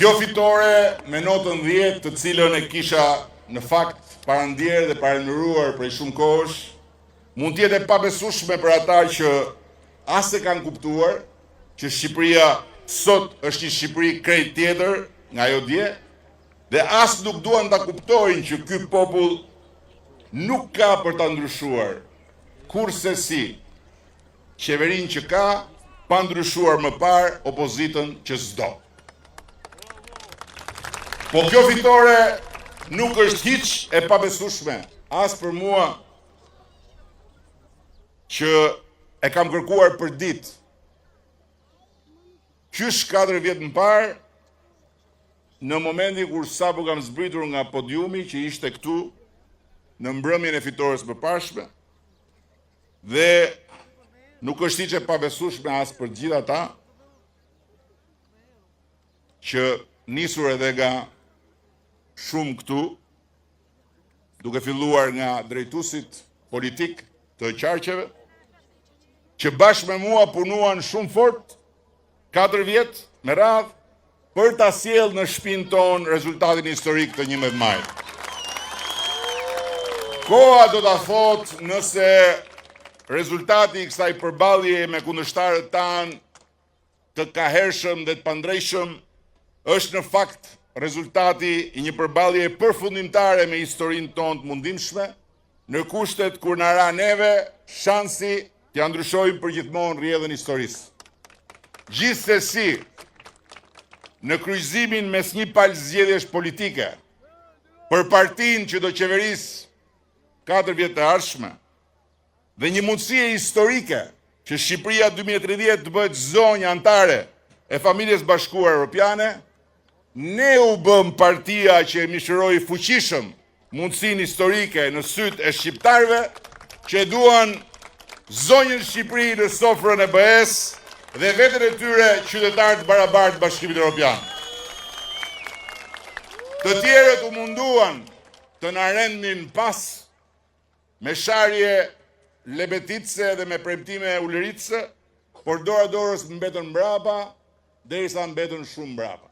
Kjo fitore me notën 10, të cilën e kisha në fakt parandjerë dhe parandëruar prej shumë kohësh, mund t'jetë e pabesueshme për ata që as e kanë kuptuar që Shqipëria sot është një Shqipëri krejt tjetër nga ajo dje, dhe as nuk duan ta kuptojnë që ky popull nuk ka për ta ndryshuar kurse si qeverinë që ka, pa ndryshuar më parë opozitën që s'do. Po kjo fitore nuk është hiç e pabesueshme as për mua që e kam kërkuar për ditë. Qysh 4 vjet më parë, në momentin kur sapo kam zbritur nga podiumi që ishte këtu në mbrëmjen e fitores përparshme, dhe nuk është hiç e pabesueshme as për gjithë ata që nisur edhe nga shumë këtu, duke filluar nga drejtuesit politik të qarqeve, që bashkë me mua punuan shumë fort 4 vjet me radhë për ta sjellë në shtëpinë tonë rezultatin historik të 11 majit. Koha do ta thotë nëse rezultati i kësaj përballje me kundërshtarët tanë të kahershëm dhe të pandrejshëm është në fakt rezultati i një përballje përfundimtare me historinë tonë të mundimshme, në kushtet kur na ra neve shansi t'ia ndryshojmë përgjithmonë rrjedhën historisë. Gjithsesi, në kryqëzimin mes një palë zgjedhjesh politike për partinë që do qeverisë 4 vjet të ardhshme dhe një mundësie historike që Shqipëria 2030 të bëhet zonjë antare e familjes bashkuar europiane, ne u bëm partia që e mishëroi fuqishëm mundësinë historike në sytë e shqiptarëve që duan zonjën Shqipëri në sofrën e BE-s dhe veten e tyre qytetarë të barabartë të Bashkimit Evropian. Të tjerët u munduan të na rendin pas me sharje lebetitse dhe me premtime uleritse, por dora dorës mbetën mbrapa, derisa mbetën shumë mbrapa.